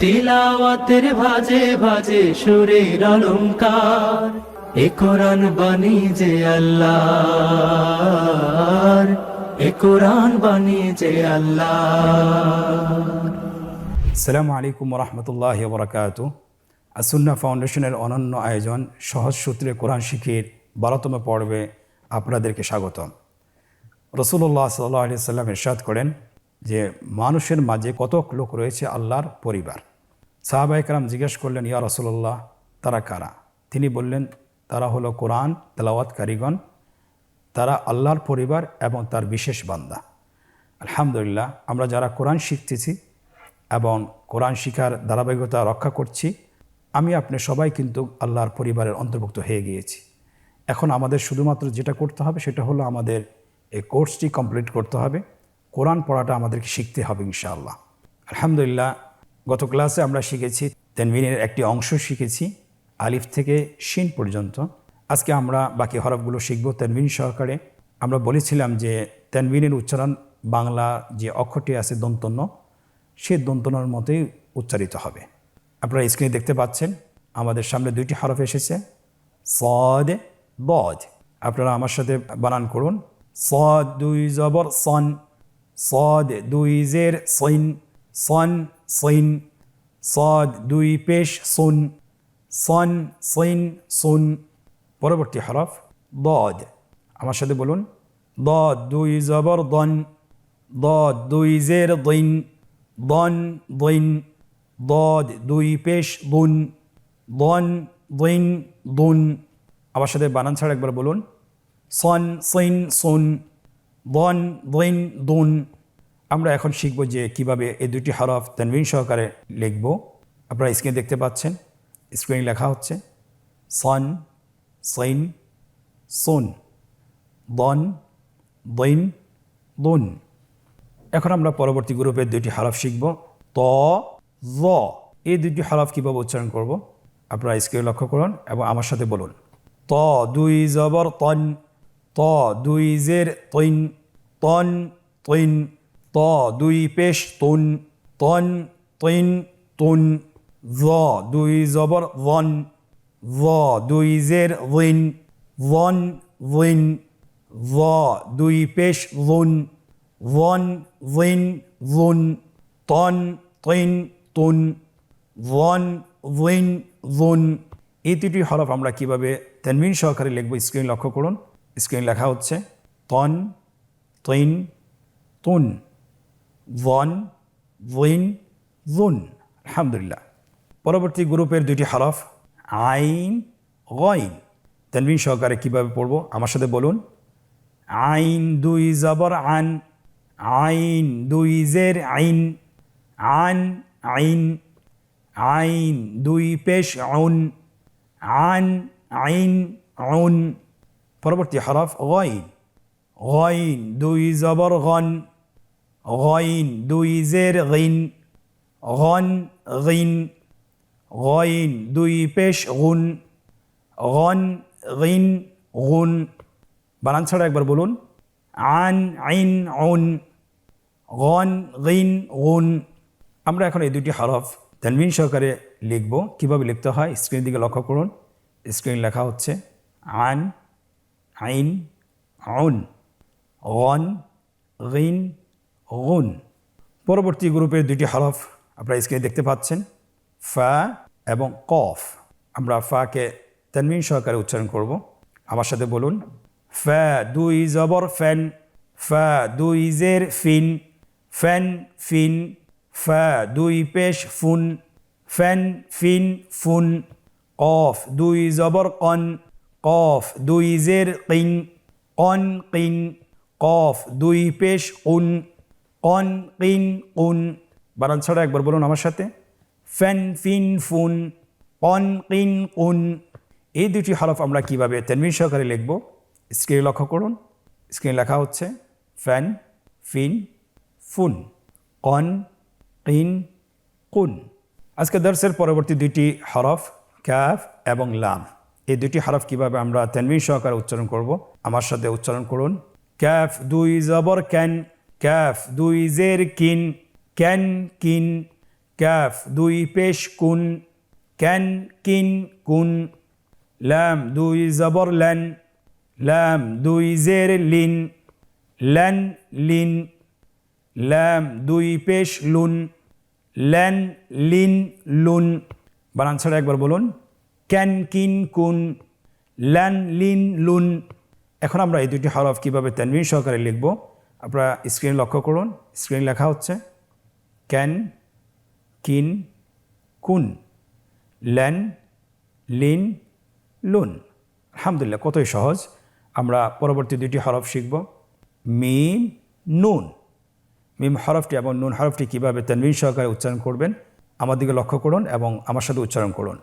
তিলাওয়াতের ভাজে ভাজে সুরের অলংকার, এ কোরআন বাণী যে আল্লাহর, এ কোরআন বাণী যে আল্লাহর। আসসালামু আলাইকুম রহমতুল্লাহ বরকাত। আসুন্না ফাউন্ডেশনের অনন্য আয়োজন সহজ সূত্রে কোরআন শিখির 12তম পর্বে আপনাদেরকে স্বাগতম। রসুল্লাহ সাল্লাল্লাহু আলাইহি সাল্লাম ইরশাদ করেন যে মানুষের মাঝে কতক লোক রয়েছে আল্লাহর পরিবার। সাহাবায়ে কেরাম জিজ্ঞেস করলেন, ইয়া রাসূলুল্লাহ, তারা কারা? তিনি বললেন, তারা হলো কোরআন তেলাওয়াতকারীগণ, তারা আল্লাহর পরিবার এবং তার বিশেষ বান্দা। আলহামদুলিল্লাহ, আমরা যারা কোরআন শিখতেছি এবং কোরআন শিখার ধারাবাহিকতা রক্ষা করছি, আমি আপনি সবাই কিন্তু আল্লাহর পরিবারের অন্তর্ভুক্ত হয়ে গিয়েছি। এখন আমাদের শুধুমাত্র যেটা করতে হবে সেটা হলো আমাদের এই কোর্সটি কমপ্লিট করতে হবে, কোরআন পড়াটা আমাদেরকে শিখতে হবে ইনশাআল্লাহ। আলহামদুলিল্লাহ, গত ক্লাসে আমরা শিখেছি তানবিনের একটি অংশ শিখেছি আলিফ থেকে শিন পর্যন্ত। আজকে আমরা বাকি হরফগুলো শিখব তানবিন সহকারে। আমরা বলেছিলাম যে তানবিনের উচ্চারণ বাংলা যে অক্ষরটি আছে দন্তন্য, সে দন্তনার মতোই উচ্চারিত হবে। আপনারা স্ক্রিনে দেখতে পাচ্ছেন আমাদের সামনে দুইটি হরফ এসেছে, সদ বদ। আপনারা আমার সাথে বানান করুন। সদ দুই জবর সন, সদ দুই জের সইন, সন সইন। সদ দুই পেশ সুন, সন সইন সুন। পরবর্তী হরফ দদ। আমার সাথে বলুন, দদ দুই জবর দন, দদ দুই জের দইন, দন দইন। দদ দুই পেশ দুন, দন দইন দুন। আমার সাথে বানান ছাড়া একবার বলুন, সন সইন সুন, দন দইন দুন। আমরা এখন শিখব যে কিভাবে এই দুটি হরফ তানবিন সহকারে লিখব। আপনারা স্ক্রিনে দেখতে পাচ্ছেন, স্ক্রিনে লেখা হচ্ছে সন সইন সুন, দন দইন দুন। এখন আমরা পরবর্তী গ্রুপের দুইটি হরফ শিখব, ত জ। এই দুইটি হরফ কীভাবে উচ্চারণ করব আপনারা স্ক্রিনে লক্ষ্য করুন এবং আমার সাথে বলুন। ত দুই জবর তন, ত দুই জের তৈন, তন তৈন। ত দুই পেশ তুন, তন তৈন তুন। জ দুই জবর ওয়ন, জ দুই জের ওয়িন, ওয়ন ওয়িন। জ দুই পেশ জুন, ওয়ন ওয়িন জুন। তন তৈন তুন, ওয়ন ওয়িন জুন। এই দুটি হরফ আমরা কিভাবে তানবিন সহকারে লিখব স্ক্রিন লক্ষ্য করুন। স্ক্রিন লেখা হচ্ছে তন তৈন তুন, ওয়ন ওয়িন জুন। আলহামদুলিল্লাহ। পরবর্তী গ্রুপের দুটি হরফ আইন গইন। তানবিন সহকারে কীভাবে পড়ব আমার সাথে বলুন। আইন দুই জবর আন, আইন দুই জের আইন, আন আইন। আইন দুই পেশ আউন, আন আইন আউন। পরবর্তী হরফ গইন, গইন দুই জবর গন, গইন দুই জের গইন, গন গইন। গইন দুই পেশ গুন, গন গইন গুন। বানান ছাড়া একবার বলুন, আন আইন আউন, গন গইন গুন। আমরা এখন এই দুটি হরফ তানবিন সহকারে লিখব। কীভাবে লিখতে হয় স্ক্রিনের দিকে লক্ষ্য করুন। স্ক্রিন লেখা হচ্ছে আন আইন আউন, গন গইন গুন। পরবর্তী গ্রুপের দুটি হরফ আপনারা স্ক্রিনে দেখতে পাচ্ছেন, ফা এবং কফ। আমরা ফাকে তানবিন সহকারে উচ্চারণ করব। আমার সাথে বলুন, ফা দুই জবর ফ্যান, ফা দুই জের ফিন, ফ্যান ফিন। ফা দুই পেশ ফুন, ফ্যান ফিন ফুন। কফ দুই জবর কন, কফ দুই জের কিন, কন কিন। কফ দুই পেশ কুন, কন কিন কুন। বানান ছাড়া একবার বলুন আমার সাথে, ফ্যান ফিন ফুন, কন কিন কুন। এই দুটি হরফ আমরা কিভাবে তানবিন সহকারে লিখব স্ক্রিনে লক্ষ্য করুন। স্ক্রিনে লেখা হচ্ছে ফ্যান ফিন ফুন, কন কিন কুন। আজকে দর্সের পরবর্তী দুটি হরফ কাফ এবং লাম। এই দুটি হরফ কিভাবে আমরা তানবিন সহকারে উচ্চারণ করব আমার সাথে উচ্চারণ করুন। কাফ দুই জবর ক্যান, কাফ দুই জের কিন, ক্যান কিন। কাফ দুই পেশ কুন ক্যান কিন কুন লাম দুই জবর লেন লাম দুই জের লিন লেন লিন লাম দুই পেশ লুন লেন লিন লুন বানান ছাড়া একবার বলুন ক্যান কিন কুন লেন লিন লুন এখন আমরা এই দুটি হরফ কীভাবে তানবিন সহকারে লিখব আপনারা স্ক্রিন লক্ষ্য করুন স্ক্রিন লেখা হচ্ছে ক্যান কিন কুন লেন লিন লুন আলহামদুলিল্লাহ কতই সহজ আমরা পরবর্তী দুটি হরফ শিখব মিম নুন মিম হরফটি এবং নুন হরফটি কীভাবে তানবিন সহকারে উচ্চারণ করবেন আমার দিকে লক্ষ্য করুন এবং আমার সাথে উচ্চারণ করুন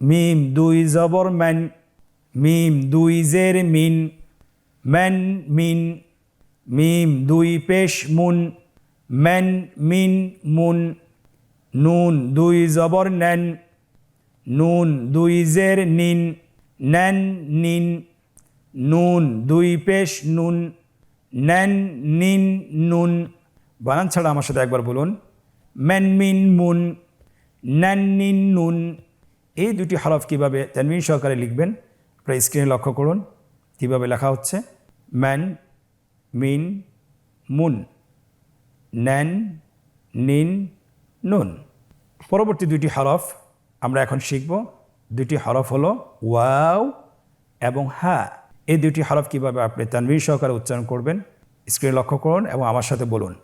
মিম দুই জবর ম্যান মিম দুই জের মিন ম্যান মিন মিম দুই পেশ মুন ম্যান মিন মুন নুন দুই জবর নেন নুন দুই জের নিন নেন নিন নুন দুই পেশ নুন নেন নিন নুন বানান ছাড়া আমার সাথে একবার বলুন ম্যান মিন মুন নেন নিন নুন এই দুটি হরফ কীভাবে তানবিন সহকারে লিখবেন আপনারা স্ক্রিনে লক্ষ্য করুন কীভাবে লেখা হচ্ছে ম্যান মিন মুন নেন নিন নুন পরবর্তী দুটি হরফ আমরা এখন শিখব দুটি হরফ হলো ওয়াও এবং হা এই দুটি হরফ কীভাবে আপনি তানবিন সহকারে উচ্চারণ করবেন স্ক্রিনে লক্ষ্য করুন এবং আমার সাথে বলুন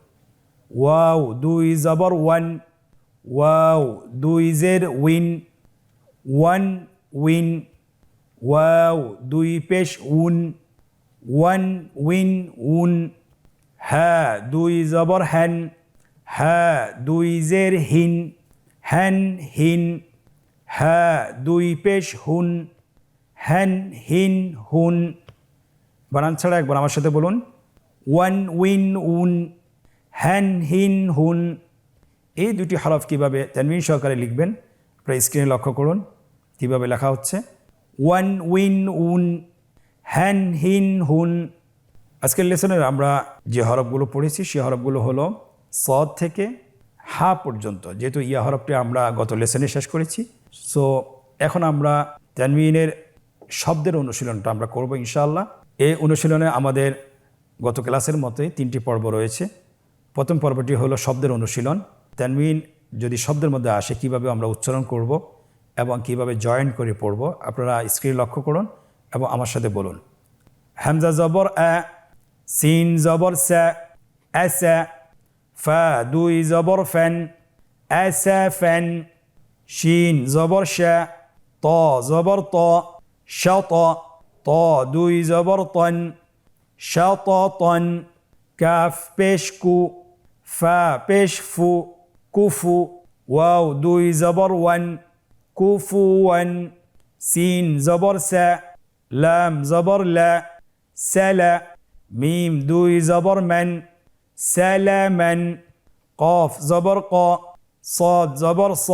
ওয়াও দুই জবর ওয়ান ওয়াও দুই জের উইন ওয়ান উইন ওয়াও দুই পেশ উন ওয়ান উইন উন হা দুই জবর হ্যান হা দুই জের হিন হ্যান হিন হা দুই পেশ হুন হ্যান হিন হুন বানান ছাড়া একবার আমার সাথে বলুন ওয়ান উইন উন হ্যান হিন হুন এই দুটি হরফ কীভাবে তানবিন সহকারে লিখবেন আপনারা স্ক্রিনে লক্ষ্য করুন কীভাবে লেখা হচ্ছে ওয়ান উইন উন হ্যান হিন হুন আজকের লেসনের আমরা যে হরফগুলো পড়েছি সেই হরফগুলো হলো সদ থেকে হা পর্যন্ত যেহেতু ইয়া হরফটি আমরা গত লেসনে শেষ করেছি সো এখন আমরা তানবিনের শব্দের অনুশীলনটা আমরা করব ইনশাআল্লাহ এই অনুশীলনে আমাদের গত ক্লাসের মতোই 3টি পর্ব রয়েছে প্রথম পর্বটি হলো শব্দের অনুশীলন তানবিন যদি শব্দের মধ্যে আসে কিভাবে আমরা উচ্চারণ করব এবং কিভাবে জয়েন করে পড়ব আপনারা স্ক্রিন লক্ষ্য করুন এবং আমার সাথে বলুন হামজা জবর আ সিন জবর সা আসা ফা দুই জবর ফ্যান আসা ফ্যান শিন জবর শা ত জবর ত শাত ত দুই জবর তন শাত তন কাফ পেশ কু ফা পেশ ফু কুফু ওয়াও দুই জবর ওয়ান কুফু ওয়ান সিন জবর সা লাম জবর লা সালা মিম দুই জবর মান সালামান কফ জবর ক صاد জবর স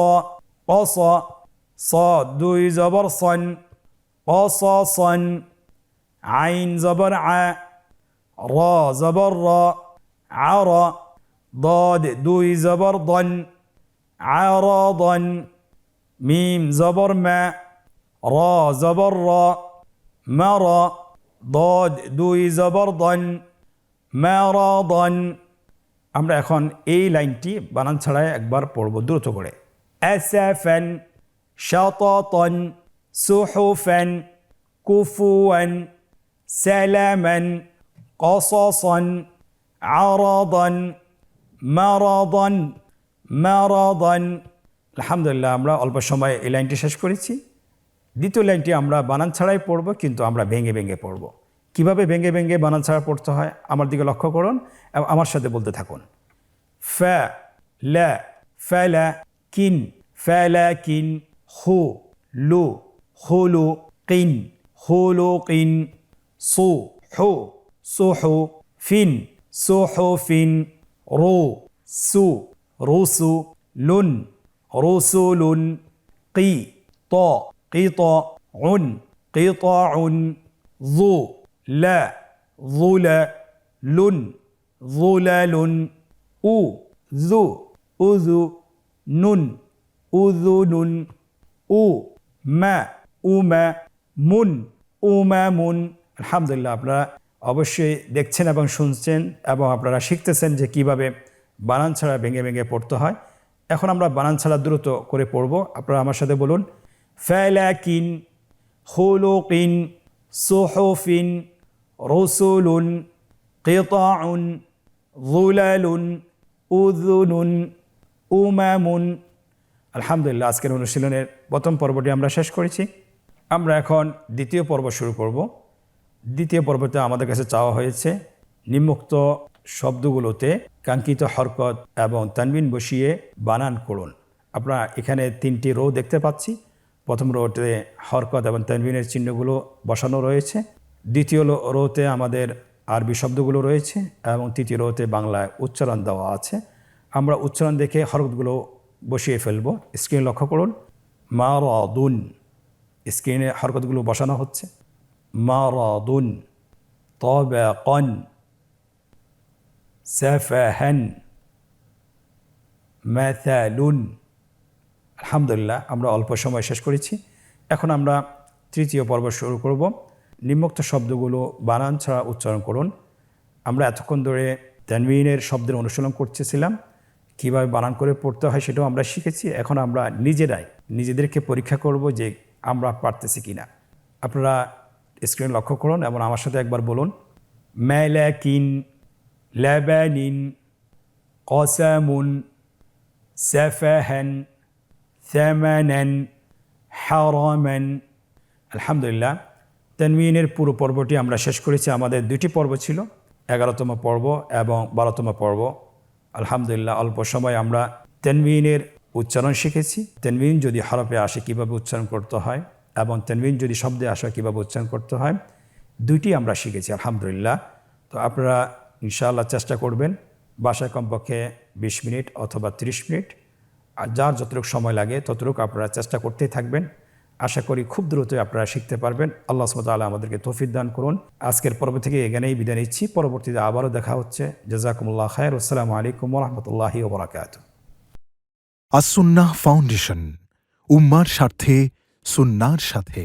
قص صاد দুই জবর সন قصصن عين زبر ع را زبر را عرى ضاد دوي زبر ضن عرضا ميم زبر ما را زبر را مرى ضاد দুই জবর ضن مرضا আমরা এখন এই লাইনটি বানান ছাড়াই একবার পড়ব দ্রুত করে আসাফান শাতাতান সুহুফান কুফুয়ান সালামান قصصا عرضا مرضا مرضا আলহামদুলিল্লাহ আমরা অল্প সময় এই লাইনটি শেষ করেছি দ্বিতীয় লাইনটি আমরা বানান ছাড়াই পড়ব কিন্তু আমরা ভেঙে ভেঙে পড়ব কিভাবে ভেঙে ভেঙে বানান ছাড়া পড়তে হয় আমার দিকে লক্ষ্য করুন এবং আমার সাথে বলতে থাকুন ফা লা ফালা কিন ফালাকিন হু লু হুলু কিন হুলুকিন সু হু সুহু ফিন সুহুফিন রু সু রুসু লুন রুসুলুন কি ত قطع قطع ذو لا ظلل ظلل أو ذو أذو নুন উযুনুন উ মা উমা মুন উমামুন। আলহামদুলিল্লাহ, আপনারা অবশ্যই দেখছেন এবং শুনছেন এবং আপনারা শিখতেছেন যে কিভাবে বানান ছাড়া ভেঙে ভেঙে পড়তে হয়। এখন আমরা বানান ছাড়া দ্রুত করে পড়ব। আপনারা আমার সাথে বলুন, ফালাকিন খুলুকিন সুহুফিন রসুলুন কিতাউন যুলালুন উযুনুন উমামুন। আলহামদুলিল্লাহ, আজকের অনুশীলনের প্রথম পর্বটি আমরা শেষ করেছি। আমরা এখন দ্বিতীয় পর্ব শুরু করব। দ্বিতীয় পর্বতে আমাদের কাছে চাওয়া হয়েছে নিম্নোক্ত শব্দগুলোতে কাঙ্ক্ষিত হরকত এবং তানবিন বসিয়ে বানান করুন। আপনারা এখানে 3টি রো দেখতে পাচ্ছি। প্রথম রোতে হরকত এবং তানবিনের চিহ্নগুলো বসানো রয়েছে, দ্বিতীয় রোতে আমাদের আরবি শব্দগুলো রয়েছে এবং তৃতীয় রোতে বাংলায় উচ্চারণ দেওয়া আছে। আমরা উচ্চারণ দেখে হরকতগুলো বসিয়ে ফেলব। স্ক্রিন লক্ষ্য করুন, মারাদুন, স্ক্রিনে হরকতগুলো বসানো হচ্ছে। মারাদুন তাবাকান সাফাহান মাথালুন। আলহামদুলিল্লাহ, আমরা অল্প সময় শেষ করেছি। এখন আমরা তৃতীয় পর্ব শুরু করব। নিম্নোক্ত শব্দগুলো বানান ছাড়া উচ্চারণ করুন। আমরা এতক্ষণ ধরে তানবিনের শব্দের অনুশীলন করতেছিলাম, কীভাবে বানান করে পড়তে হয় সেটাও আমরা শিখেছি। এখন আমরা নিজেদেরকে পরীক্ষা করব যে আমরা পারতেছি কিনা। আপনারা স্ক্রিন লক্ষ্য করুন এবং আমার সাথে একবার বলুন, মালাকিন লাবানিন কসামুন সাফাহান থামানান হারামান। আলহামদুলিল্লাহ, তানবিনের পুরো পর্বটি আমরা শেষ করেছি। আমাদের 2টি পর্ব ছিল, 11তম পর্ব এবং 12তম পর্ব। আলহামদুলিল্লাহ, অল্প সময় আমরা তানবিনের উচ্চারণ শিখেছি। তানবিন যদি হরফে আসে কীভাবে উচ্চারণ করতে হয় এবং তানবিন যদি শব্দে আসে কীভাবে উচ্চারণ করতে হয়, 2টি আমরা শিখেছি আলহামদুলিল্লাহ। তো আপনারা ইনশাআল্লাহ চেষ্টা করবেন বাসায় কমপক্ষে 20 মিনিট অথবা 30 মিনিট, আর যার যতটুকু সময় লাগে ততটুকু আপনারা চেষ্টা করতেই থাকবেন। আশা করি খুব দ্রুতই আপনারা শিখতে পারবেন। আল্লাহ সুবহানাহু ওয়া তাআলা আমাদেরকে তৌফিক দান করুন। আজকের পর্ব থেকে এখানেই বিদায় নিচ্ছি। পরবর্তীতে আবারও দেখা হচ্ছে। জাযাকুমুল্লাহ খায়র। আসসালামু আলাইকুম ওয়া রাহমাতুল্লাহি ওয়া বারাকাতুহু। আসুন্নাহ ফাউন্ডেশন, উম্মার স্বার্থে সুন্নাহর সাথে।